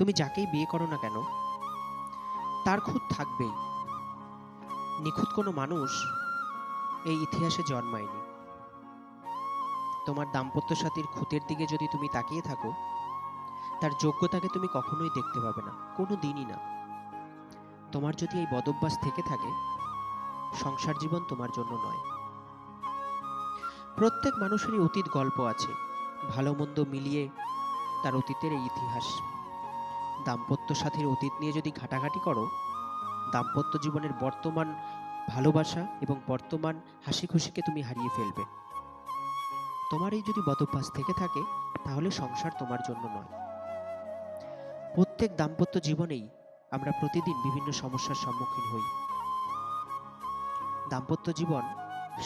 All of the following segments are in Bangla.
তুমি যাকেই বিয়ে করো না কেন, তার খুঁত থাকবেই। নিখুঁত কোনো মানুষ এই ইতিহাসে জন্মায়নি। তোমার দাম্পত্য সাথীর খুঁতের দিকে যদি তুমি তাকিয়ে থাকো, তার যোগ্যতাকে তুমি কখনোই দেখতে পাবে না, কোনো দিনই না। তোমার যদি এই বদভ্যাস থেকে থাকে, সংসার জীবন তোমার জন্য নয়। প্রত্যেক মানুষেরই অতীত গল্প আছে, ভালো মন্দ মিলিয়ে তার অতীতের এই ইতিহাস। দাম্পত্য সাথীর অতীত নিয়ে যদি ঘাটাঘাটি করো, দাম্পত্য জীবনের বর্তমান ভালোবাসা এবং বর্তমান হাসি খুশিকে তুমি হারিয়ে ফেলবে। তোমার এই যদি বদভ্যাস থেকে থাকে, তাহলে সংসার তোমার জন্য নয়। প্রত্যেক দাম্পত্য জীবনেই আমরা প্রতিদিন বিভিন্ন সমস্যার সম্মুখীন হই। দাম্পত্য জীবন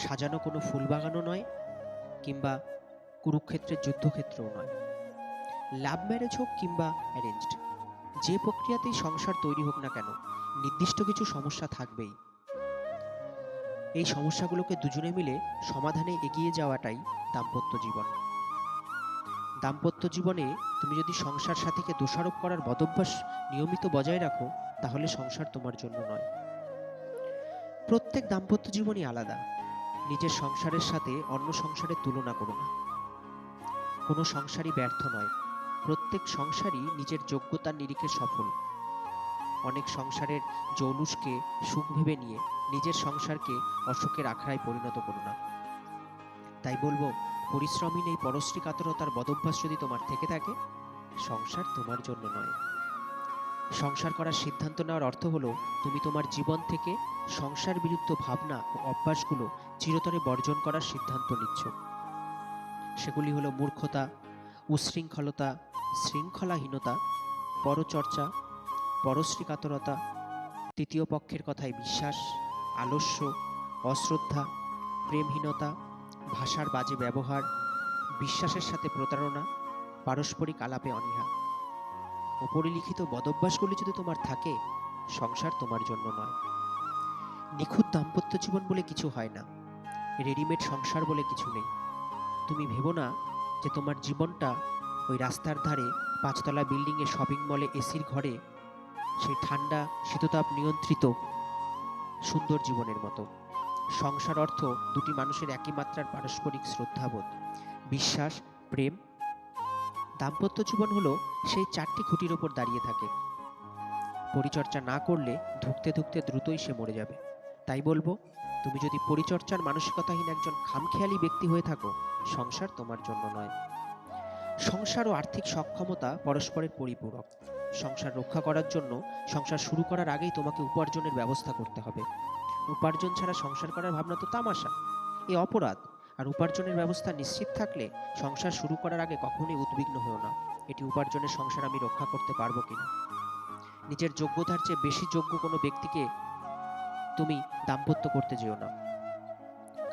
সাজানো কোনো ফুলবাগানও নয়, কিংবা কুরুক্ষেত্রের যুদ্ধক্ষেত্রও নয়। লাভ ম্যারেজ হোক কিংবা অ্যারেঞ্জড, যে প্রক্রিয়াতেই সংসার তৈরি হোক না কেন, নির্দিষ্ট কিছু সমস্যা থাকবেই। এই সমস্যাগুলোকে দুজনে মিলে সমাধানে এগিয়ে যাওয়াটাই দাম্পত্য জীবন। দাম্পত্য জীবনে তুমি যদি সংসার সাথীকে দোষারোপ করার বদভ্যাস নিয়মিত বজায় রাখো, তাহলে সংসার তোমার জন্য নয়। প্রত্যেক দাম্পত্য জীবনই আলাদা। নিজের সংসারের সাথে অন্য সংসারের তুলনা করো না। কোনো সংসারই ব্যর্থ নয়, প্রত্যেক সংসারই নিজের যোগ্যতার নিরিখে সফল। অনেক সংসারের জৌলুসকে সুখ ভেবে নিয়ে নিজের সংসারকে অসুখের আখড়ায় পরিণত করো না। তাই বলবো, পরিশ্রমহীন এই পরশ্রী কাতরতার বদভ্যাস যদি তোমার থেকে থাকে, সংসার তোমার জন্য নয়। সংসার করার সিদ্ধান্ত নেওয়ার অর্থ হলো, তুমি তোমার জীবন থেকে সংসার বিরুদ্ধ ভাবনা ও অভ্যাসগুলো চিরতরে বর্জন করার সিদ্ধান্ত নিচ্ছ। সেগুলি হলো মূর্খতা, উশৃঙ্খলতা, শৃঙ্খলাহীনতা, পরচর্চা, পরশ্রী কাতরতা, তৃতীয় পক্ষের কথায় বিশ্বাস, আলস্য, অশ্রদ্ধা, প্রেমহীনতা, ভাষার বাজে ব্যবহার, বিশ্বাসের সাথে প্রতারণা, পারস্পরিক আলাপে অনীহা। উপরিলিখিত বদভ্যাসগুলি যদি তোমার থাকে, সংসার তোমার জন্য নয়। নিখুঁত দাম্পত্য জীবন বলে কিছু হয় না, রেডিমেড সংসার বলে কিছু নেই। তুমি ভেবো না যে তোমার জীবনটা ওই রাস্তার ধারে 5তলা বিল্ডিংয়ে, শপিং মলে, এসির ঘরে, সেই ঠান্ডা শীততাপ নিয়ন্ত্রিত সুন্দর জীবনের মতো। সংসার অর্থ দুটি মানুষের একই মাত্রার পারস্পরিক শ্রদ্ধাবোধ, বিশ্বাস, প্রেম। দাম্পত্য জীবন হলো সেই 4টি খুঁটির ওপর দাঁড়িয়ে থাকে। পরিচর্যা না করলে ধুঁকতে ধুঁকতে দ্রুতই সে মরে যাবে। তাই বলবো, তুমি যদি পরিচর্যার মানসিকতাহীন একজন খামখেয়ালি ব্যক্তি হয়ে থাকো, সংসার তোমার জন্য নয়। সংসার ও আর্থিক সক্ষমতা পরস্পরের পরিপূরক। সংসার রক্ষা করার জন্য সংসার শুরু করার আগেই তোমাকে উপার্জনের ব্যবস্থা করতে হবে। উপার্জন ছাড়া সংসার করার ভাবনা তো তামাশা, এ অপরাধ। আর উপার্জনের ব্যবস্থা নিশ্চিত থাকলে সংসার শুরু করার আগে কখনোই উদ্বিগ্ন হও না, এটি উপার্জনের সংসার আমি রক্ষা করতে পারবো কিনা। নিজের যোগ্যতার চেয়ে বেশি যোগ্য কোনো ব্যক্তিকে তুমি দাম্পত্য করতে যেও না।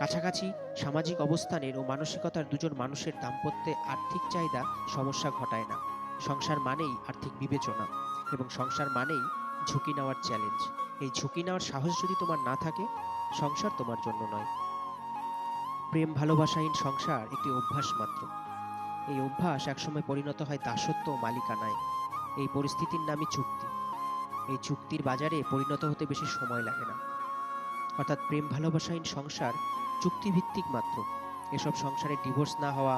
কাছাকাছি সামাজিক অবস্থানের ও মানসিকতার দুজন মানুষের দাম্পত্যে আর্থিক চাহিদা সমস্যা ঘটায় না। সংসার মানেই আর্থিক বিবেচনা, এবং সংসার মানেই ঝুঁকি নেওয়ার চ্যালেঞ্জ। এই ঝুঁকি নেওয়ার সাহস যদি তোমার না থাকে, সংসার তোমার জন্য নয়। প্রেম ভালোবাসাহীন সংসার একটি অভ্যাস মাত্র। এই অভ্যাস একসময় পরিণত হয় দাসত্ব ও মালিকানায়। এই পরিস্থিতির নামই চুক্তি। এই চুক্তির বাজারে পরিণত হতে বেশি সময় লাগে না। অর্থাৎ প্রেম ভালোবাসাহীন সংসার চুক্তিভিত্তিক মাত্র। এসব সংসারে ডিভোর্স না হওয়া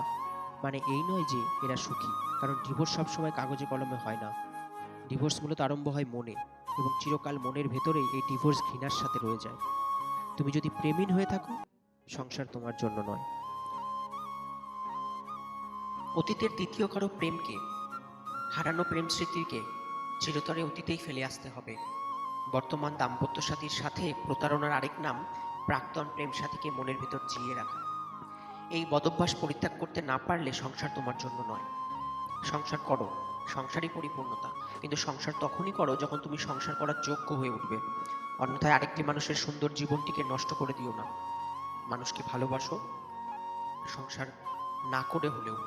মানে এই নয় যে এরা সুখী, কারণ ডিভোর্স সবসময় কাগজে কলমে হয় না। ডিভোর্স মূলত আরম্ভ হয় মনে, এবং চিরকাল মনের ভেতরেই এই ডিভোর্স ঘৃণার সাথে রয়ে যায়। তুমি যদি প্রেমহীন হয়ে থাকো, সংসার তোমার জন্য নয়। অতীতের দ্বিতীয় কারো প্রেমকে, হারানো প্রেম স্মৃতিকে চিরতরে অতীতেই ফেলে আসতে হবে। বর্তমান দাম্পত্য সাথীর সাথে প্রতারণার আরেক নাম প্রাক্তন প্রেম সাথীকে মনের ভিতর জিয়ে রাখা। এই বদভ্যাস পরিত্যাগ করতে না পারলে সংসার তোমার জন্য নয়। সংসার করো, সংসারই পরিপূর্ণতা, কিন্তু সংসার তখনই করো যখন তুমি সংসার করার যোগ্য হয়ে উঠবে। অন্যথায় আরেকটি মানুষের সুন্দর জীবনটিকে নষ্ট করে দিও না। মানুষকে ভালোবাসো, সংসার না করে হলেও।